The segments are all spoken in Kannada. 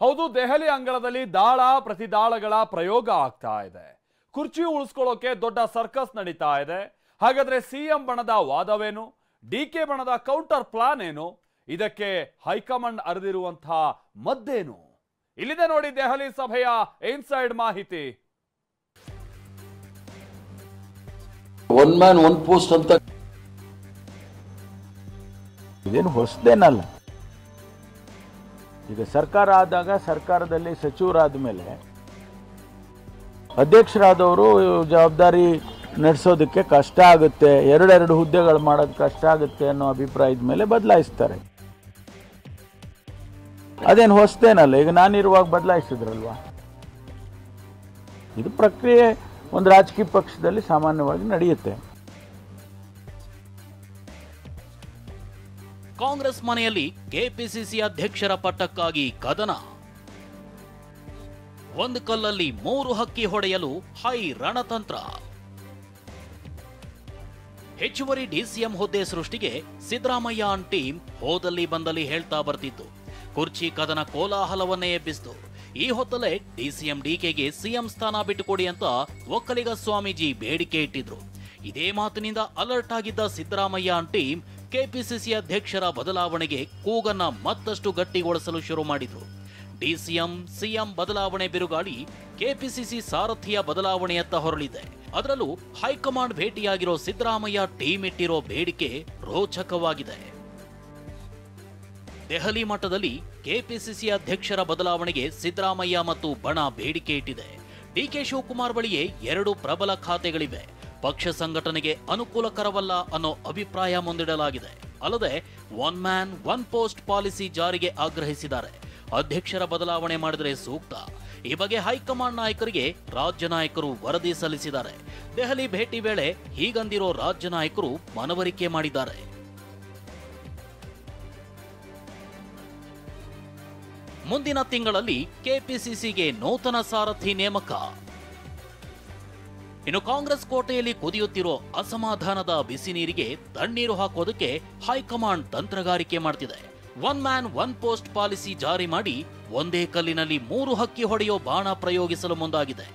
ಹೌದು, ದೆಹಲಿ ಅಂಗಳದಲ್ಲಿ ದಾಳ ಪ್ರತಿದಾಳಗಳ ಪ್ರಯೋಗ ಆಗ್ತಾ ಇದೆ. ಕುರ್ಚಿ ಉಳಿಸ್ಕೊಳ್ಳೋಕೆ ದೊಡ್ಡ ಸರ್ಕಸ್ ನಡೀತಾ ಇದೆ. ಹಾಗಾದ್ರೆ ಸಿಎಂ ಬಣದ ವಾದವೇನು? ಡಿಕೆ ಬಣದ ಕೌಂಟರ್ ಪ್ಲಾನ್ ಏನು? ಇದಕ್ಕೆ ಹೈಕಮಾಂಡ್ ಅರೆದಿರುವಂತಹ ಮದ್ದೇನು? ಇಲ್ಲಿದೆ ನೋಡಿ ದೆಹಲಿ ಸಭೆಯ ಇನ್ಸೈಡ್ ಮಾಹಿತಿ. ಒನ್ ಮ್ಯಾನ್ ಒನ್ ಪೋಸ್ಟ್ ಅಂತ ಇದೇನು ಹೊಸದೇನಲ್ಲ. ಈಗ ಸರ್ಕಾರ ಆದಾಗ ಸರ್ಕಾರದಲ್ಲಿ ಸಚಿವರಾದ ಮೇಲೆ ಅಧ್ಯಕ್ಷರಾದವರು ಜವಾಬ್ದಾರಿ ನಡೆಸೋದಕ್ಕೆ ಕಷ್ಟ ಆಗುತ್ತೆ, ಎರಡೆರಡು ಹುದ್ದೆಗಳು ಮಾಡೋದು ಕಷ್ಟ ಆಗುತ್ತೆ ಅನ್ನೋ ಅಭಿಪ್ರಾಯದ ಮೇಲೆ ಬದಲಾಯಿಸ್ತಾರೆ. ಅದೇನು ಹೊಸದೇನಲ್ಲ. ಈಗ ನಾನಿರುವಾಗ ಬದಲಾಯಿಸಿದ್ರಲ್ವಾ. ಇದು ಪ್ರಕ್ರಿಯೆ ಒಂದು ರಾಜಕೀಯ ಪಕ್ಷದಲ್ಲಿ ಸಾಮಾನ್ಯವಾಗಿ ನಡೆಯುತ್ತೆ. ಕಾಂಗ್ರೆಸ್ ಮನೆಯಲ್ಲಿ ಕೆಪಿಸಿಸಿ ಅಧ್ಯಕ್ಷರ ಪಟ್ಟಕ್ಕಾಗಿ ಕದನ. ಒಂದು ಕಲ್ಲಲ್ಲಿ 3 ಹಕ್ಕಿ ಹೊಡೆಯಲು ಹೈ ರಣತಂತ್ರ. ಹೆಚ್ಚುವರಿ ಡಿಸಿಎಂ ಹುದ್ದೆ ಸೃಷ್ಟಿಗೆ ಸಿದ್ದರಾಮಯ್ಯ ಟೀಮ್ ಹೋದಲ್ಲಿ ಬಂದಲ್ಲಿ ಹೇಳ್ತಾ ಬರ್ತಿತ್ತು. ಕುರ್ಚಿ ಕದನ ಕೋಲಾಹಲವನ್ನೇ ಎಬ್ಬಿಸಿತು. ಈ ಹೊತ್ತಲ್ಲೇ ಡಿಸಿಎಂ ಡಿಕೆಗೆ ಸಿಎಂ ಸ್ಥಾನ ಬಿಟ್ಟುಕೊಡಿ ಅಂತ ಒಕ್ಕಲಿಗ ಸ್ವಾಮೀಜಿ ಬೇಡಿಕೆ ಇಟ್ಟಿದ್ರು. ಇದೇ ಮಾತಿನಿಂದ ಅಲರ್ಟ್ ಆಗಿದ್ದ ಸಿದ್ದರಾಮಯ್ಯ ಟೀಮ್ ಕೆಪಿಸಿಸಿ ಅಧ್ಯಕ್ಷರ ಬದಲಾವಣೆಗೆ ಕೂಗನ್ನ ಮತ್ತಷ್ಟು ಗಟ್ಟಿಗೊಳಿಸಲು ಶುರು ಮಾಡಿದ್ರು. ಡಿಸಿಎಂ ಸಿಎಂ ಬದಲಾವಣೆ ಬಿರುಗಾಳಿ ಕೆಪಿಸಿಸಿ ಸಾರಥಿಯ ಬದಲಾವಣೆಯತ್ತ ಹೊರಳಿದೆ. ಅದರಲ್ಲೂ ಹೈಕಮಾಂಡ್ ಭೇಟಿಯಾಗಿರೋ ಸಿದ್ದರಾಮಯ್ಯ ಟೀಮ್ ಇಟ್ಟಿರೋ ಬೇಡಿಕೆ ರೋಚಕವಾಗಿದೆ. ದೆಹಲಿ ಮಟ್ಟದಲ್ಲಿ ಕೆಪಿಸಿಸಿ ಅಧ್ಯಕ್ಷರ ಬದಲಾವಣೆಗೆ ಸಿದ್ದರಾಮಯ್ಯ ಮತ್ತು ಬಣ ಬೇಡಿಕೆ ಇಟ್ಟಿದೆ. ಡಿಕೆ ಶಿವಕುಮಾರ್ ಬಳಿಯೇ 2 ಪ್ರಬಲ ಖಾತೆಗಳಿವೆ. ಪಕ್ಷ ಸಂಘಟನೆಗೆ ಅನುಕೂಲಕರವಲ್ಲ ಅನ್ನೋ ಅಭಿಪ್ರಾಯ ಮುಂದಿಡಲಾಗಿದೆ. ಅಲ್ಲದೆ one man one post policy ಜಾರಿಗೆ ಆಗ್ರಹಿಸಿದ್ದಾರೆ. ಅಧ್ಯಕ್ಷರ ಬದಲಾವಣೆ ಮಾಡಿದರೆ ಸೂಕ್ತ. ಈ ಬಗ್ಗೆ ಹೈಕಮಾಂಡ್ ನಾಯಕರಿಗೆ ರಾಜ್ಯ ನಾಯಕರು ವರದಿ ಸಲ್ಲಿಸಿದ್ದಾರೆ. ದೆಹಲಿ ಭೇಟಿ ವೇಳೆ ಹೀಗಂದಿರೋ ರಾಜ್ಯ ನಾಯಕರು ಮನವರಿಕೆ ಮಾಡಿದ್ದಾರೆ. ಮುಂದಿನ ತಿಂಗಳಲ್ಲಿ ಕೆಪಿಸಿಸಿಗೆ ನೂತನ ಸಾರಥಿ ನೇಮಕ. ಇನ್ನು ಕಾಂಗ್ರೆಸ್ ಕೋಟೆಯಲ್ಲಿ ಕುದಿಯುತ್ತಿರೋ ಅಸಮಾಧಾನದ ಬಿಸಿ ನೀರಿಗೆ ತಣ್ಣೀರು ಹಾಕೋದಕ್ಕೆ ಹೈಕಮಾಂಡ್ ತಂತ್ರಗಾರಿಕೆ ಮಾಡ್ತಿದೆ. One man one post policy ಜಾರಿ ಮಾಡಿ ಒಂದೇ ಕಲ್ಲಿನಲ್ಲಿ 3 ಹಕ್ಕಿ ಹೊಡೆಯೋ ಬಾಣ ಪ್ರಯೋಗಿಸಲು ಮುಂದಾಗಿದೆ.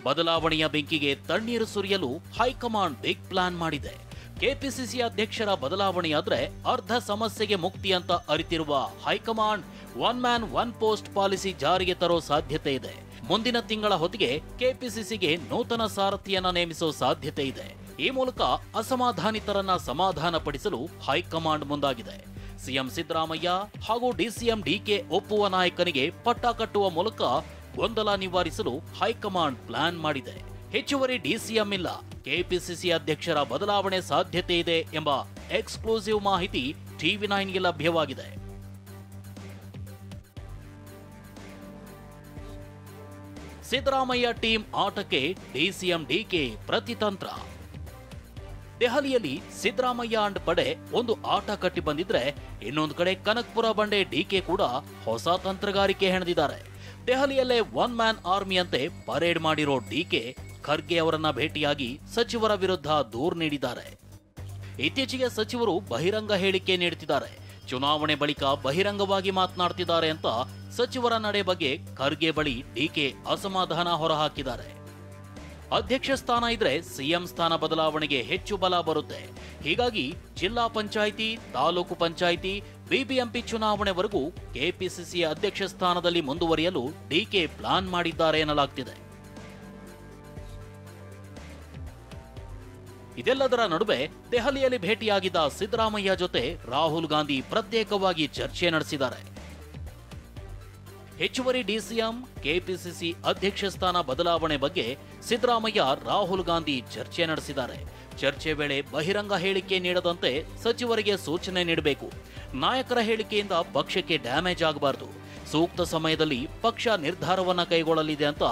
ಬದಲಾವಣೆಯ ಬೆಂಕಿಗೆ ತಣ್ಣೀರು ಸುರಿಯಲು ಹೈಕಮಾಂಡ್ ಬಿಗ್ ಪ್ಲಾನ್ ಮಾಡಿದೆ. ಕೆಪಿಸಿಸಿ ಅಧ್ಯಕ್ಷರ ಬದಲಾವಣೆಯಾದ್ರೆ ಅರ್ಧ ಸಮಸ್ಯೆಗೆ ಮುಕ್ತಿ ಅಂತ ಅರಿತಿರುವ high command one man one post policy ಜಾರಿಗೆ ತರೋ ಸಾಧ್ಯತೆ ಇದೆ. ಮುಂದಿನ ತಿಂಗಳ ಹೊತ್ತಿಗೆ ಕೆಪಿಸಿಸಿಗೆ ನೂತನ ಸಾರಥಿಯನ್ನ ನೇಮಿಸೋ ಸಾಧ್ಯತೆ ಇದೆ. ಈ ಮೂಲಕ ಅಸಮಾಧಾನಿತರನ್ನ ಸಮಾಧಾನ ಪಡಿಸಲು ಹೈಕಮಾಂಡ್ ಮುಂದಾಗಿದೆ. ಸಿಎಂ ಸಿದ್ದರಾಮಯ್ಯ ಹಾಗೂ ಡಿಸಿಎಂ ಡಿಕೆ ಒಪ್ಪುವ ನಾಯಕನಿಗೆ ಪಟ್ಟ ಕಟ್ಟುವ ಮೂಲಕ ಗೊಂದಲ ನಿವಾರಿಸಲು ಹೈಕಮಾಂಡ್ ಪ್ಲಾನ್ ಮಾಡಿದೆ. ಹೆಚ್ಚುವರಿ ಡಿಸಿಎಂ ಇಲ್ಲ, ಕೆಪಿಸಿಸಿ ಅಧ್ಯಕ್ಷರ ಬದಲಾವಣೆ ಸಾಧ್ಯತೆ ಇದೆ ಎಂಬ ಎಕ್ಸ್ಕ್ಲೂಸಿವ್ ಮಾಹಿತಿ ಟಿವಿ9ಗೆ ಲಭ್ಯವಾಗಿದೆ. ಸಿದ್ದರಾಮಯ್ಯ ಟೀಮ್ ಆಟಕ್ಕೆ ಡಿಸಿಎಂ ಡಿಕೆ ಪ್ರತಿತಂತ್ರ. ದೆಹಲಿಯಲ್ಲಿ ಸಿದ್ದರಾಮಯ್ಯ ಅಂಡ್ ಪಡೆ ಒಂದು ಆಟ ಕಟ್ಟಿ ಬಂದಿದ್ರೆ, ಇನ್ನೊಂದು ಕಡೆ ಕನಕಪುರ ಬಂಡೆ ಡಿಕೆ ಕೂಡ ಹೊಸ ತಂತ್ರಗಾರಿಕೆ ಹೆಣೆದಿದ್ದಾರೆ. ದೆಹಲಿಯಲ್ಲೇ ಒನ್ ಮ್ಯಾನ್ ಆರ್ಮಿಯಂತೆ ಪರೇಡ್ ಮಾಡಿರೋ ಡಿಕೆ ಖರ್ಗೆ ಅವರನ್ನ ಭೇಟಿಯಾಗಿ ಸಚಿವರ ವಿರುದ್ಧ ದೂರು ನೀಡಿದ್ದಾರೆ. ಇತ್ತೀಚೆಗೆ ಸಚಿವರು ಬಹಿರಂಗ ಹೇಳಿಕೆ ನೀಡುತ್ತಿದ್ದಾರೆ. ಚುನಾವಣೆ ಬಳಿಕ ಬಹಿರಂಗವಾಗಿ ಮಾತನಾಡ್ತಿದ್ದಾರೆ ಅಂತ ಸಚಿವರ ನಡೆ ಬಗ್ಗೆ ಖರ್ಗೆ ಬಳಿ ಡಿಕೆ ಅಸಮಾಧಾನ ಹೊರಹಾಕಿದ್ದಾರೆ. ಅಧ್ಯಕ್ಷ ಸ್ಥಾನ ಇದ್ರೆ ಸಿಎಂ ಸ್ಥಾನ ಬದಲಾವಣೆಗೆ ಹೆಚ್ಚು ಬಲ ಬರುತ್ತೆ. ಹೀಗಾಗಿ ಜಿಲ್ಲಾ ಪಂಚಾಯಿತಿ, ತಾಲೂಕು ಪಂಚಾಯಿತಿ, ಬಿಬಿಎಂಪಿ ಚುನಾವಣೆವರೆಗೂ ಕೆಪಿಸಿಸಿ ಅಧ್ಯಕ್ಷ ಸ್ಥಾನದಲ್ಲಿ ಮುಂದುವರಿಯಲು ಡಿಕೆ ಪ್ಲಾನ್ ಮಾಡಿದ್ದಾರೆ ಎನ್ನಲಾಗ್ತಿದೆ. ಇದೆಲ್ಲದರ ನಡುವೆ ದೆಹಲಿಯಲ್ಲಿ ಭೇಟಿಯಾಗಿದ್ದ ಸಿದ್ದರಾಮಯ್ಯ ಜೊತೆ ರಾಹುಲ್ ಗಾಂಧಿ ಪ್ರತ್ಯೇಕವಾಗಿ ಚರ್ಚೆ ನಡೆಸಿದ್ದಾರೆ. ಹೆಚ್ಚುವರಿ ಡಿಸಿಎಂ, ಕೆಪಿಸಿಸಿ ಅಧ್ಯಕ್ಷ ಸ್ಥಾನ ಬದಲಾವಣೆ ಬಗ್ಗೆ ಸಿದ್ದರಾಮಯ್ಯ ರಾಹುಲ್ ಗಾಂಧಿ ಚರ್ಚೆ ನಡೆಸಿದ್ದಾರೆ. ಚರ್ಚೆ ವೇಳೆ ಬಹಿರಂಗ ಹೇಳಿಕೆ ನೀಡದಂತೆ ಸಚಿವರಿಗೆ ಸೂಚನೆ ನೀಡಬೇಕು. ನಾಯಕರ ಹೇಳಿಕೆಯಿಂದ ಪಕ್ಷಕ್ಕೆ ಡ್ಯಾಮೇಜ್ ಆಗಬಾರದು. ಸೂಕ್ತ ಸಮಯದಲ್ಲಿ ಪಕ್ಷ ನಿರ್ಧಾರವನ್ನ ಕೈಗೊಳ್ಳಲಿದೆ ಅಂತ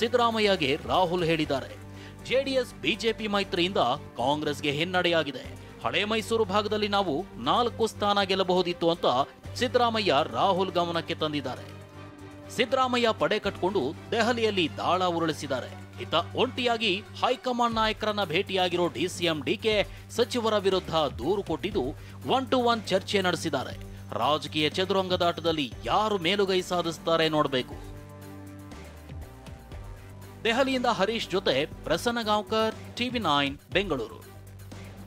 ಸಿದ್ದರಾಮಯ್ಯಗೆ ರಾಹುಲ್ ಹೇಳಿದ್ದಾರೆ. ಜೆಡಿಎಸ್ ಬಿಜೆಪಿ ಮೈತ್ರಿಯಿಂದ ಕಾಂಗ್ರೆಸ್ಗೆ ಹಿನ್ನಡೆಯಾಗಿದೆ. ಹಳೆ ಮೈಸೂರು ಭಾಗದಲ್ಲಿ ನಾವು 4 ಸ್ಥಾನ ಗೆಲ್ಲಬಹುದಿತ್ತು ಅಂತ ಸಿದ್ದರಾಮಯ್ಯ ರಾಹುಲ್ ಗಮನಕ್ಕೆ ತಂದಿದ್ದಾರೆ. ಸಿದ್ದರಾಮಯ್ಯ ಪಡೆ ಕಟ್ಟಿಕೊಂಡು ದೆಹಲಿಯಲ್ಲಿ ದಾಳ ಉರುಳಿಸಿದ್ದಾರೆ. ಇತ್ತ ಒಂಟಿಯಾಗಿ ಹೈಕಮಾಂಡ್ ನಾಯಕರನ್ನ ಭೇಟಿಯಾಗಿರೋ ಡಿಸಿಎಂ ಡಿಕೆ ಸಚಿವರ ವಿರುದ್ಧ ದೂರು ಕೊಟ್ಟಿದ್ದು 1-to-1 ಚರ್ಚೆ ನಡೆಸಿದ್ದಾರೆ. ರಾಜಕೀಯ ಚದುರಂಗದಾಟದಲ್ಲಿ ಯಾರು ಮೇಲುಗೈ ಸಾಧಿಸುತ್ತಾರೆ ನೋಡಬೇಕು. ದೆಹಲಿಯಿಂದ ಹರೀಶ್ ಜೊತೆ ಪ್ರಸನ್ನ ಗಾಂವ್ಕರ್, TV9 ಬೆಂಗಳೂರು.